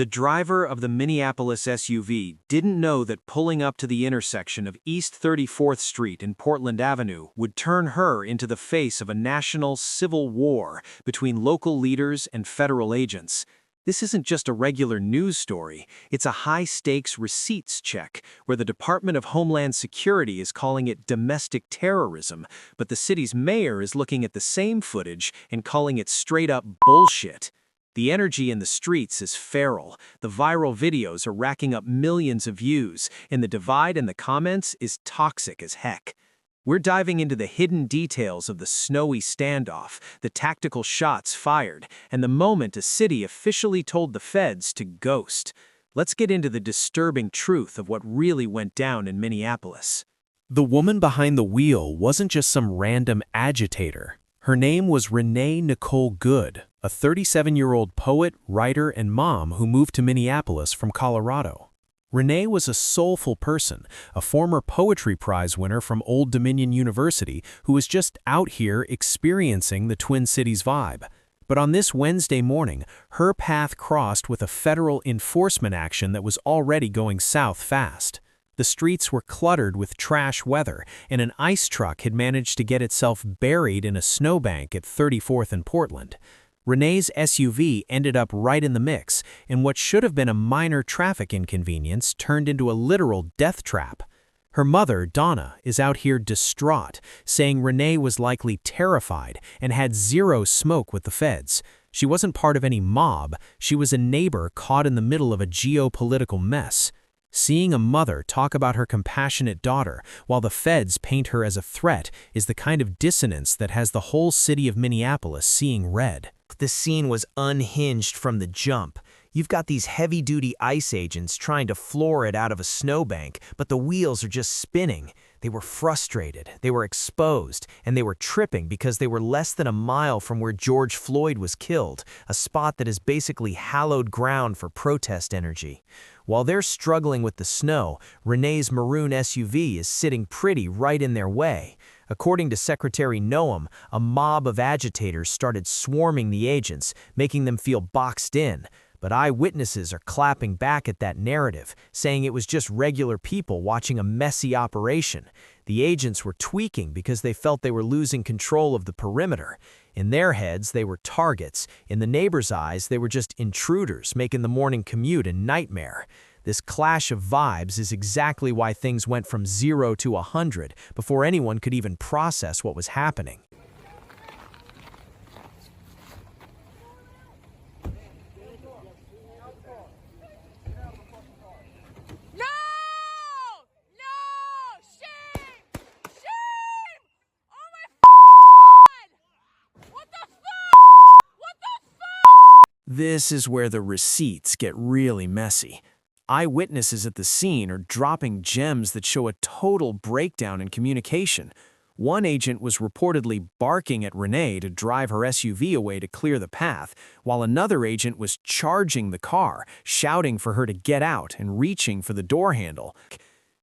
The driver of the Minneapolis SUV didn't know that pulling up to the intersection of East 34th Street and Portland Avenue would turn her into the face of a national civil war between local leaders and federal agents. This isn't just a regular news story, it's a high-stakes receipts check, where the Department of Homeland Security is calling it domestic terrorism, but the city's mayor is looking at the same footage and calling it straight-up bullshit. The energy in the streets is feral, the viral videos are racking up millions of views, and the divide in the comments is toxic as heck. We're diving into the hidden details of the snowy standoff, the tactical shots fired, and the moment a city officially told the feds to ghost. Let's get into the disturbing truth of what really went down in Minneapolis. The woman behind the wheel wasn't just some random agitator. Her name was Renee Nicole Good, a 37-year-old poet, writer, and mom who moved to Minneapolis from Colorado. Renee was a soulful person, a former poetry prize winner from Old Dominion University who was just out here experiencing the Twin Cities vibe. But on this Wednesday morning, her path crossed with a federal enforcement action that was already going south fast. The streets were cluttered with trash weather, and an ice truck had managed to get itself buried in a snowbank at 34th and Portland. Renee's SUV ended up right in the mix, and what should have been a minor traffic inconvenience turned into a literal death trap. Her mother, Donna, is out here distraught, saying Renee was likely terrified and had zero smoke with the feds. She wasn't part of any mob, she was a neighbor caught in the middle of a geopolitical mess. Seeing a mother talk about her compassionate daughter while the feds paint her as a threat is the kind of dissonance that has the whole city of Minneapolis seeing red. The scene was unhinged from the jump. You've got these heavy-duty ICE agents trying to floor it out of a snowbank, but the wheels are just spinning. They were frustrated, they were exposed, and they were tripping because they were less than a mile from where George Floyd was killed, a spot that is basically hallowed ground for protest energy. While they're struggling with the snow, Renee's maroon SUV is sitting pretty right in their way. According to Secretary Noem, a mob of agitators started swarming the agents, making them feel boxed in. But eyewitnesses are clapping back at that narrative, saying it was just regular people watching a messy operation. The agents were tweaking because they felt they were losing control of the perimeter. In their heads, they were targets. In the neighbors' eyes, they were just intruders, making the morning commute a nightmare. This clash of vibes is exactly why things went from 0 to 100 before anyone could even process what was happening. This is where the receipts get really messy. Eyewitnesses at the scene are dropping gems that show a total breakdown in communication. One agent was reportedly barking at Renee to drive her SUV away to clear the path, while another agent was charging the car, shouting for her to get out and reaching for the door handle.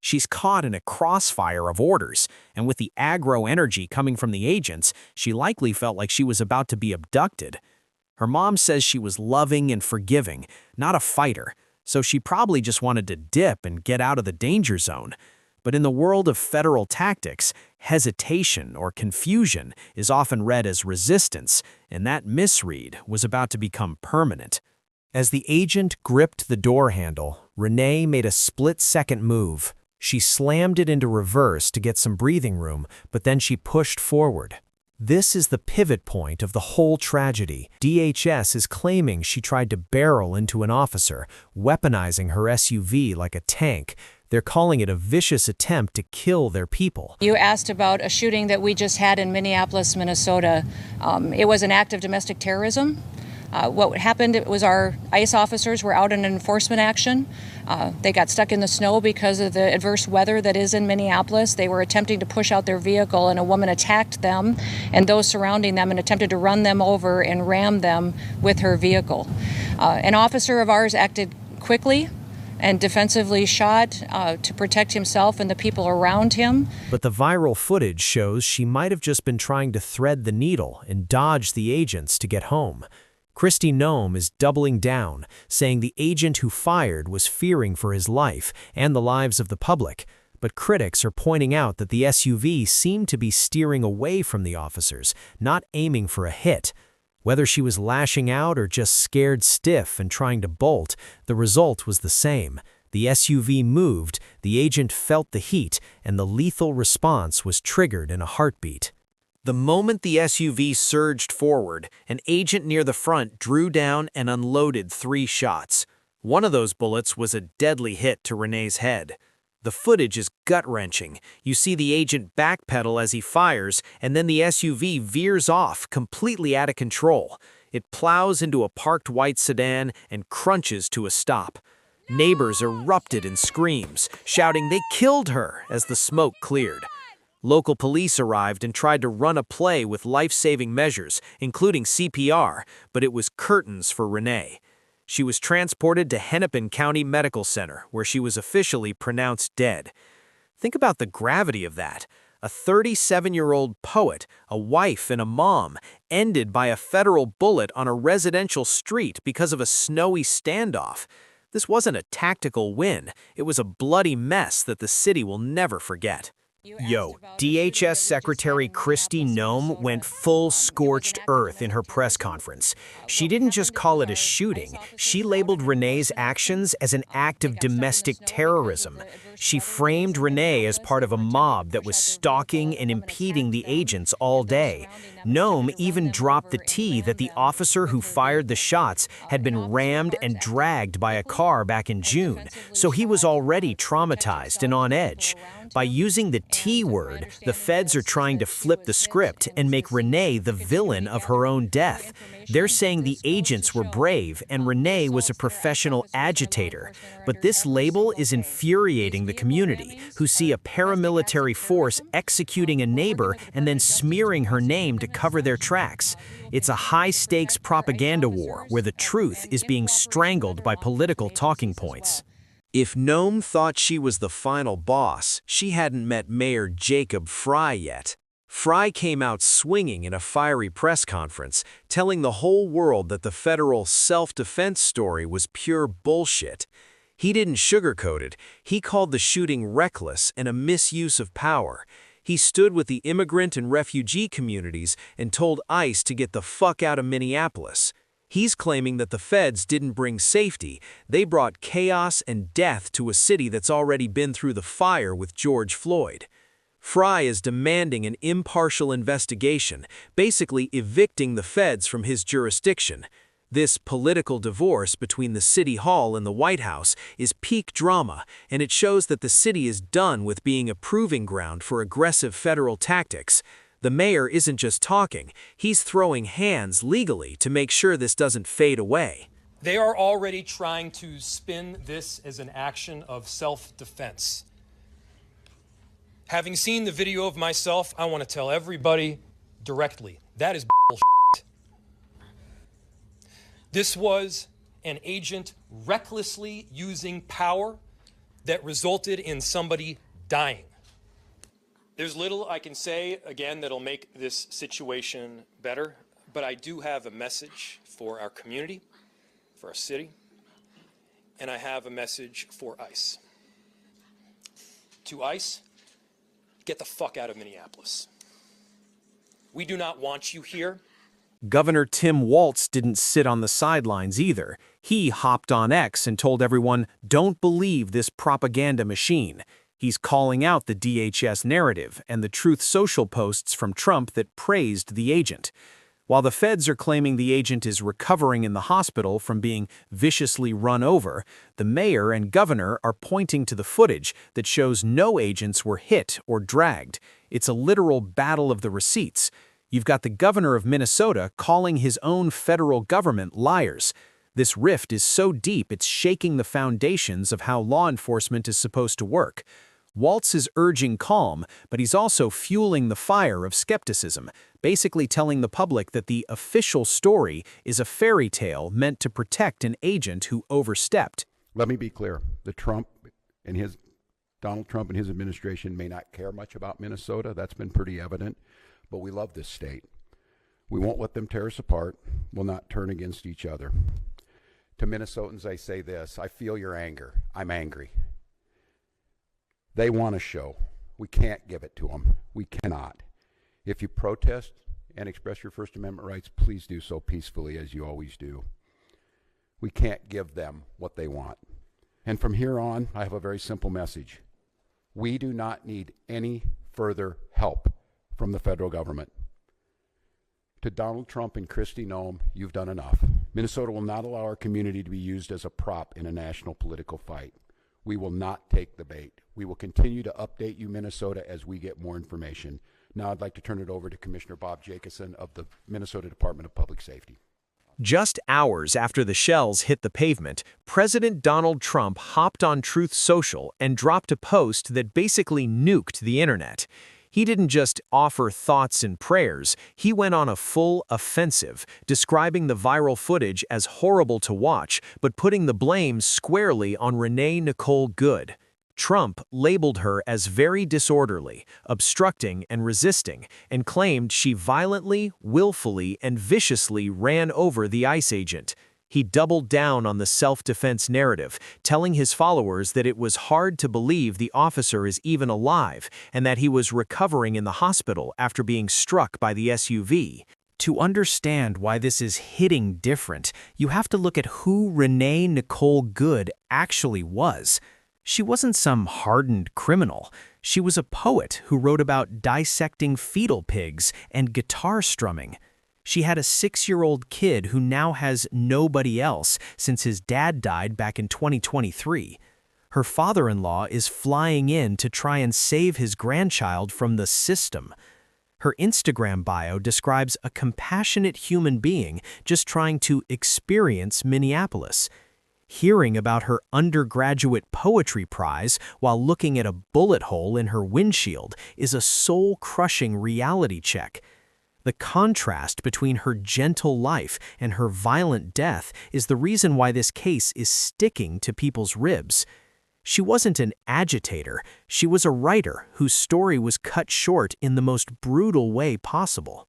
She's caught in a crossfire of orders, and with the aggro energy coming from the agents, she likely felt like she was about to be abducted. Her mom says she was loving and forgiving, not a fighter, so she probably just wanted to dip and get out of the danger zone. But in the world of federal tactics, hesitation or confusion is often read as resistance, and that misread was about to become permanent. As the agent gripped the door handle, Renee made a split-second move. She slammed it into reverse to get some breathing room, but then she pushed forward. This is the pivot point of the whole tragedy. DHS is claiming she tried to barrel into an officer, weaponizing her SUV like a tank. They're calling it a vicious attempt to kill their people. You asked about a shooting that we just had in Minneapolis, Minnesota. It was an act of domestic terrorism. What happened was our ICE officers were out in an enforcement action. They got stuck in the snow because of the adverse weather that is in Minneapolis. They were attempting to push out their vehicle, and a woman attacked them and those surrounding them and attempted to run them over and ram them with her vehicle. An officer of ours acted quickly and defensively shot to protect himself and the people around him. But the viral footage shows she might have just been trying to thread the needle and dodge the agents to get home. Kristi Noem is doubling down, saying the agent who fired was fearing for his life and the lives of the public. But critics are pointing out that the SUV seemed to be steering away from the officers, not aiming for a hit. Whether she was lashing out or just scared stiff and trying to bolt, the result was the same. The SUV moved, the agent felt the heat, and the lethal response was triggered in a heartbeat. The moment the SUV surged forward, an agent near the front drew down and unloaded 3 shots. One of those bullets was a deadly hit to Renee's head. The footage is gut-wrenching. You see the agent backpedal as he fires, and then the SUV veers off, completely out of control. It plows into a parked white sedan and crunches to a stop. Neighbors erupted in screams, shouting they killed her as the smoke cleared. Local police arrived and tried to run a play with life-saving measures, including CPR, but it was curtains for Renee. She was transported to Hennepin County Medical Center, where she was officially pronounced dead. Think about the gravity of that. A 37-year-old poet, a wife and a mom, ended by a federal bullet on a residential street because of a snowy standoff. This wasn't a tactical win. It was a bloody mess that the city will never forget. Yo, DHS Secretary Kristi Noem went full scorched earth in her press conference. She didn't just call it a shooting, she labeled Renee's actions as an act of domestic terrorism. She framed Renee as part of a mob that was stalking and impeding the agents all day. Noem even dropped the tea that the officer who fired the shots had been rammed and dragged by a car back in June, so he was already traumatized and on edge. By using the T word, the feds are trying to flip the script and make Renee the villain of her own death. They're saying the agents were brave and Renee was a professional agitator. But this label is infuriating the community, who see a paramilitary force executing a neighbor and then smearing her name to cover their tracks. It's a high-stakes propaganda war where the truth is being strangled by political talking points. If Noem thought she was the final boss, she hadn't met Mayor Jacob Fry yet. Fry came out swinging in a fiery press conference, telling the whole world that the federal self-defense story was pure bullshit. He didn't sugarcoat it. He called the shooting reckless and a misuse of power. He stood with the immigrant and refugee communities and told ICE to get the fuck out of Minneapolis. He's claiming that the feds didn't bring safety, they brought chaos and death to a city that's already been through the fire with George Floyd. Fry is demanding an impartial investigation, basically evicting the feds from his jurisdiction. This political divorce between the City Hall and the White House is peak drama, and it shows that the city is done with being a proving ground for aggressive federal tactics. The mayor isn't just talking, he's throwing hands legally to make sure this doesn't fade away. They are already trying to spin this as an action of self-defense. Having seen the video of myself, I want to tell everybody directly, that is bullshit. This was an agent recklessly using power that resulted in somebody dying. There's little I can say, again, that'll make this situation better, but I do have a message for our community, for our city, and I have a message for ICE. To ICE, get the fuck out of Minneapolis. We do not want you here. Governor Tim Walz didn't sit on the sidelines either. He hopped on X and told everyone, don't believe this propaganda machine. He's calling out the DHS narrative and the Truth Social posts from Trump that praised the agent. While the feds are claiming the agent is recovering in the hospital from being viciously run over, the mayor and governor are pointing to the footage that shows no agents were hit or dragged. It's a literal battle of the receipts. You've got the governor of Minnesota calling his own federal government liars. This rift is so deep it's shaking the foundations of how law enforcement is supposed to work. Walz is urging calm, but he's also fueling the fire of skepticism, basically telling the public that the official story is a fairy tale meant to protect an agent who overstepped. Let me be clear. Donald Trump and his administration may not care much about Minnesota. That's been pretty evident. But we love this state. We won't let them tear us apart. We'll not turn against each other. To Minnesotans, I say this: I feel your anger. I'm angry. They want a show. We can't give it to them. We cannot. If you protest and express your First Amendment rights, please do so peacefully, as you always do. We can't give them what they want. And from here on, I have a very simple message. We do not need any further help from the federal government. To Donald Trump and Kristi Noem, you've done enough. Minnesota will not allow our community to be used as a prop in a national political fight. We will not take the bait. We will continue to update you, Minnesota, as we get more information. Now I'd like to turn it over to Commissioner Bob Jacobson of the Minnesota Department of Public Safety. Just hours after the shells hit the pavement, President Donald Trump hopped on Truth Social and dropped a post that basically nuked the internet. He didn't just offer thoughts and prayers, he went on a full offensive, describing the viral footage as horrible to watch, but putting the blame squarely on Renee Nicole Good. Trump labeled her as very disorderly, obstructing and resisting, and claimed she violently, willfully, and viciously ran over the ICE agent. He doubled down on the self-defense narrative, telling his followers that it was hard to believe the officer is even alive and that he was recovering in the hospital after being struck by the SUV. To understand why this is hitting different, you have to look at who Renee Nicole Good actually was. She wasn't some hardened criminal. She was a poet who wrote about dissecting fetal pigs and guitar strumming. She had a 6-year-old kid who now has nobody else since his dad died back in 2023. Her father-in-law is flying in to try and save his grandchild from the system. Her Instagram bio describes a compassionate human being just trying to experience Minneapolis. Hearing about her undergraduate poetry prize while looking at a bullet hole in her windshield is a soul-crushing reality check. The contrast between her gentle life and her violent death is the reason why this case is sticking to people's ribs. She wasn't an agitator, she was a writer whose story was cut short in the most brutal way possible.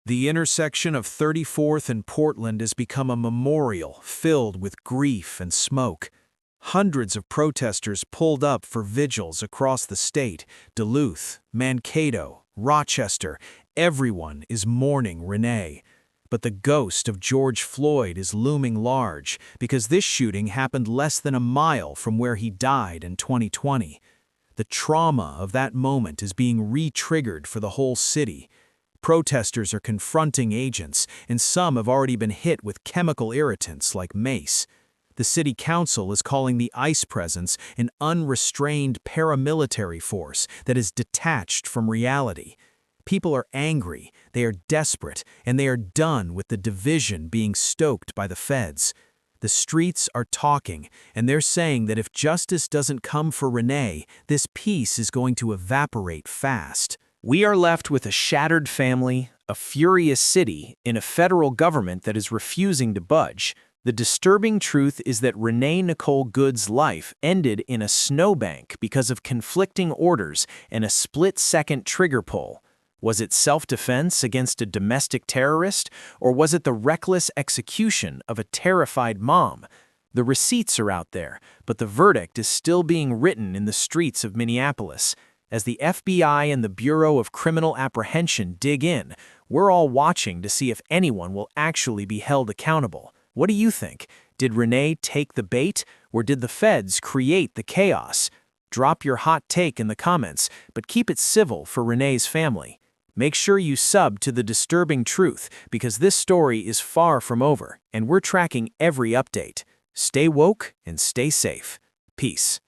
The intersection of 34th and Portland has become a memorial filled with grief and smoke. Hundreds of protesters pulled up for vigils across the state. Duluth, Mankato, Rochester, everyone is mourning Renee. But the ghost of George Floyd is looming large because this shooting happened less than a mile from where he died in 2020. The trauma of that moment is being re-triggered for the whole city. Protesters are confronting agents, and some have already been hit with chemical irritants like mace. The city council is calling the ICE presence an unrestrained paramilitary force that is detached from reality. People are angry, they are desperate, and they are done with the division being stoked by the feds. The streets are talking, and they're saying that if justice doesn't come for Renee, this peace is going to evaporate fast. We are left with a shattered family, a furious city, and a federal government that is refusing to budge. The disturbing truth is that Renee Nicole Good's life ended in a snowbank because of conflicting orders and a split-second trigger pull. Was it self-defense against a domestic terrorist, or was it the reckless execution of a terrified mom? The receipts are out there, but the verdict is still being written in the streets of Minneapolis. As the FBI and the Bureau of Criminal Apprehension dig in, we're all watching to see if anyone will actually be held accountable. What do you think? Did Renee take the bait, or did the feds create the chaos? Drop your hot take in the comments, but keep it civil for Renee's family. Make sure you sub to The Disturbing Truth because this story is far from over, and we're tracking every update. Stay woke and stay safe. Peace.